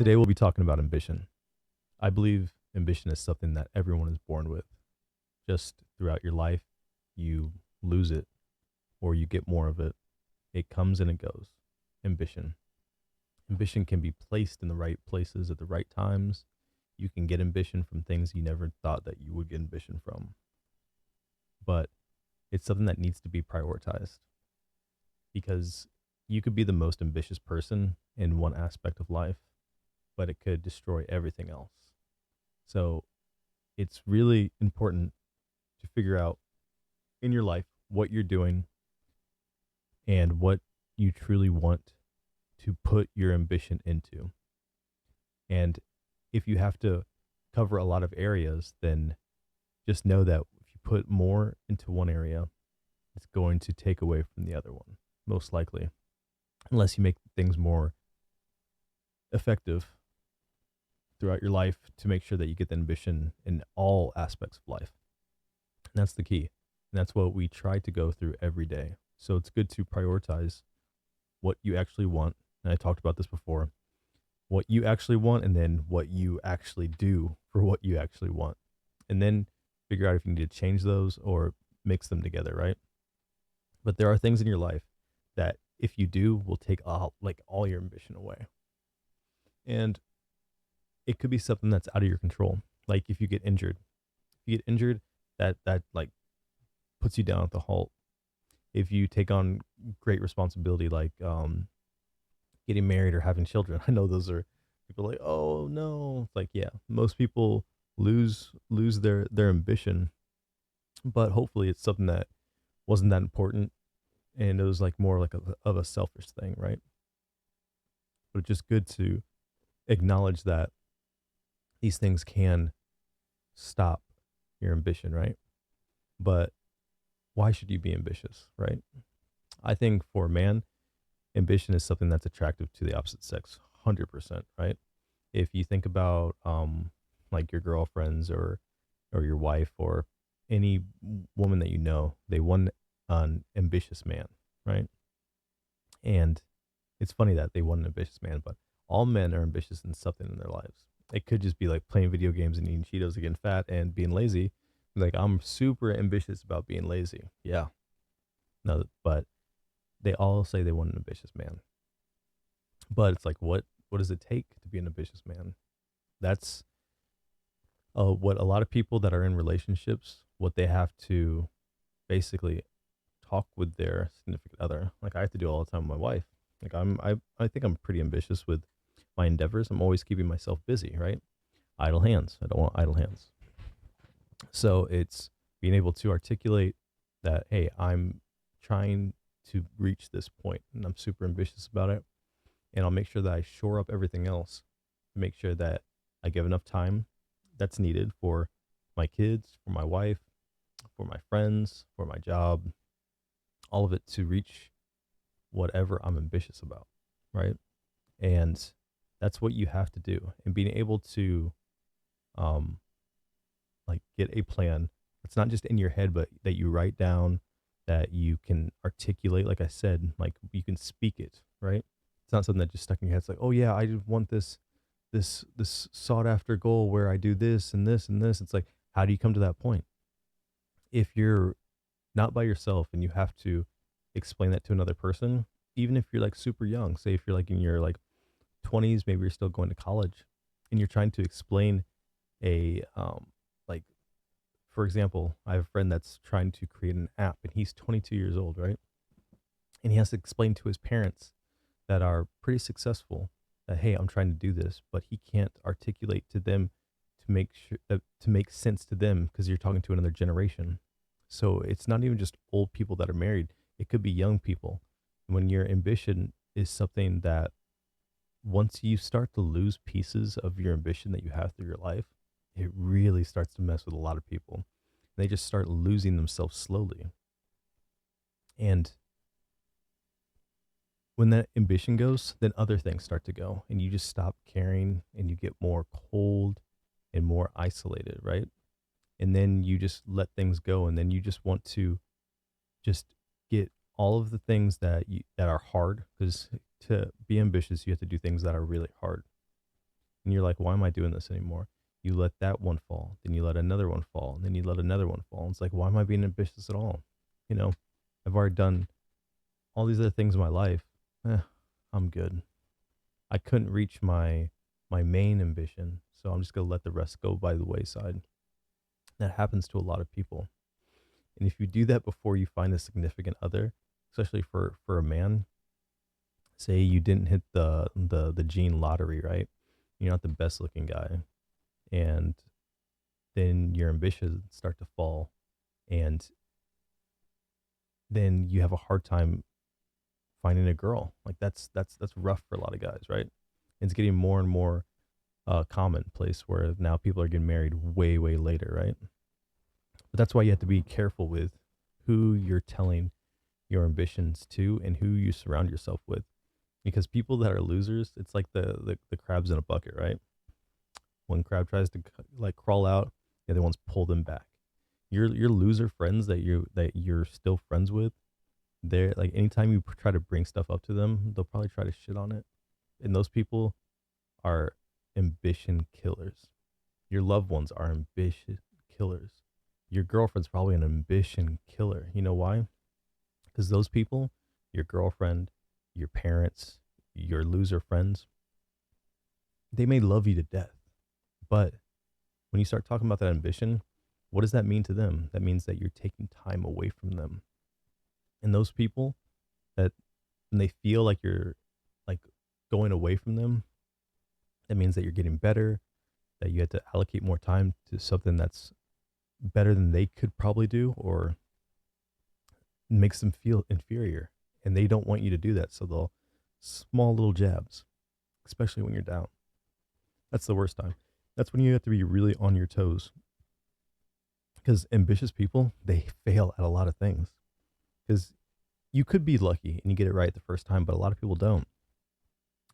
Today we'll be talking about ambition. I believe ambition is something that everyone is born with. Just throughout your life, you lose it or you get more of it. It comes and it goes. Ambition. Ambition can be placed in the right places at the right times. You can get ambition from things you never thought that you would get ambition from. But it's something that needs to be prioritized because you could be the most ambitious person in one aspect of life, but it could destroy everything else. So it's really important to figure out in your life what you're doing and what you truly want to put your ambition into. And if you have to cover a lot of areas, then just know that if you put more into one area, it's going to take away from the other one, most likely, unless you make things more effective throughout your life to make sure that you get the ambition in all aspects of life. And that's the key. And that's what we try to go through every day. So it's good to prioritize what you actually want. And I talked about this before, what you actually want, and then what you actually do for what you actually want. And then figure out if you need to change those or mix them together, right? But there are things in your life that if you do will take all your ambition away. And it could be something that's out of your control. Like if you get injured. If you get injured, that like puts you down at the halt. If you take on great responsibility like getting married or having children. I know those are people like, "Oh no." It's like, yeah, most people lose their ambition, but hopefully it's something that wasn't that important and it was like more like of a selfish thing, right? But it's just good to acknowledge that these things can stop your ambition, right? But why should you be ambitious, right? I think for a man, ambition is something that's attractive to the opposite sex, 100%, right? If you think about like your girlfriends or your wife or any woman that you know, they want an ambitious man, right? And it's funny that they want an ambitious man, but all men are ambitious in something in their lives. It could just be like playing video games and eating Cheetos and getting fat and being lazy. Like I'm super ambitious about being lazy. Yeah. No, but they all say they want an ambitious man. But it's like what does it take to be an ambitious man? That's what a lot of people that are in relationships, what they have to basically talk with their significant other. Like I have to do all the time with my wife. Like I think I'm pretty ambitious with my endeavors. I'm always keeping myself busy, right? Idle hands. I don't want idle hands. So it's being able to articulate that, hey, I'm trying to reach this point and I'm super ambitious about it. And I'll make sure that I shore up everything else to make sure that I give enough time that's needed for my kids, for my wife, for my friends, for my job, all of it to reach whatever I'm ambitious about, right? And that's what you have to do. And being able to um like get a plan that's not just in your head but that you write down, that you can articulate, like I said, like you can speak it, right? It's not something that just stuck in your head. It's like, oh yeah, I just want this sought after goal where I do this and this and this. It's like, how do you come to that point? If you're not by yourself and you have to explain that to another person, even if you're like super young, say if you're like in your like 20s, maybe you're still going to college and you're trying to explain a like for example, I have a friend that's trying to create an app and he's 22 years old, right? And he has to explain to his parents that are pretty successful that, hey, I'm trying to do this, but he can't articulate to them to make sure that to make sense to them because you're talking to another generation. So it's not even just old people that are married, it could be young people. When your ambition is something that once you start to lose pieces of your ambition that you have through your life, it really starts to mess with a lot of people. They just start losing themselves slowly. And when that ambition goes, then other things start to go and you just stop caring and you get more cold and more isolated, right? And then you just let things go and then you just want to just get all of the things that are hard because to be ambitious you have to do things that are really hard. And you're like, why am I doing this anymore? You let that one fall, then you let another one fall, and then you let another one fall. And it's like, why am I being ambitious at all? You know, I've already done all these other things in my life. Eh, I'm good. I couldn't reach my main ambition, so I'm just gonna let the rest go by the wayside. That happens to a lot of people. And if you do that before you find a significant other, especially for a man, say you didn't hit the gene lottery, right? You're not the best looking guy, and then your ambitions start to fall, and then you have a hard time finding a girl. Like that's rough for a lot of guys, right? And it's getting more and more commonplace where now people are getting married way later, right? But that's why you have to be careful with who you're telling your ambitions to and who you surround yourself with. Because people that are losers, it's like the crabs in a bucket, right? One crab tries to like crawl out, the other ones pull them back. Your loser friends that you're still friends with, they're like anytime you try to bring stuff up to them, they'll probably try to shit on it. And those people are ambition killers. Your loved ones are ambition killers. Your girlfriend's probably an ambition killer. You know why? Because those people, your girlfriend, your parents, your loser friends, they may love you to death. But when you start talking about that ambition, what does that mean to them? That means that you're taking time away from them. And those people that when they feel like you're like going away from them, that means that you're getting better, that you had to allocate more time to something that's better than they could probably do or makes them feel inferior. And they don't want you to do that. So they'll small little jabs, especially when you're down. That's the worst time. That's when you have to be really on your toes. Because ambitious people, they fail at a lot of things. Because you could be lucky and you get it right the first time, but a lot of people don't.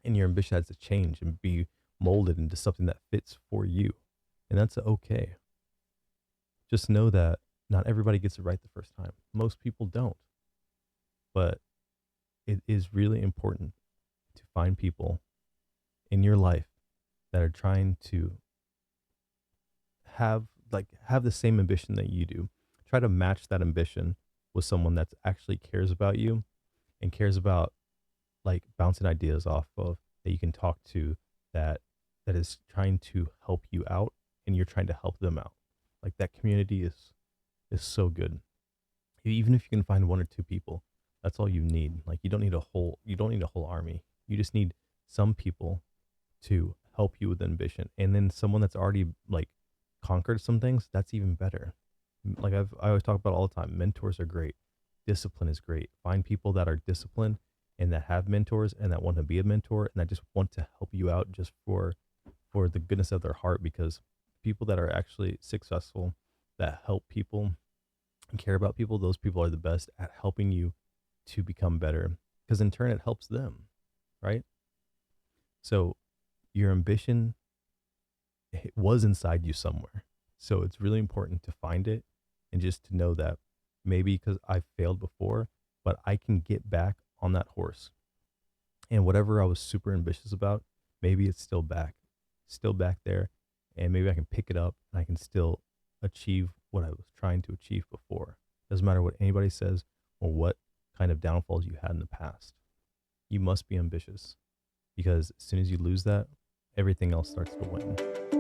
And your ambition has to change and be molded into something that fits for you. And that's okay. Just know that not everybody gets it right the first time. Most people don't. But it is really important to find people in your life that are trying to have the same ambition that you do. Try to match that ambition with someone that actually cares about you and cares about like bouncing ideas off of that you can talk to that is trying to help you out and you're trying to help them out. Like that community is so good. Even if you can find one or two people, that's all you need. Like you don't need a whole army. You just need some people to help you with ambition. And then someone that's already like conquered some things, that's even better. Like I always talk about all the time, mentors are great. Discipline is great. Find people that are disciplined and that have mentors and that want to be a mentor and that just want to help you out just for the goodness of their heart because people that are actually successful that help people and care about people, those people are the best at helping you to become better because in turn it helps them, right? So your ambition it was inside you somewhere. So it's really important to find it and just to know that maybe because I failed before, but I can get back on that horse. And whatever I was super ambitious about, maybe it's still back there. And maybe I can pick it up and I can still achieve what I was trying to achieve before. Doesn't matter what anybody says or what kind of downfalls you had in the past. You must be ambitious because as soon as you lose that, everything else starts to wane.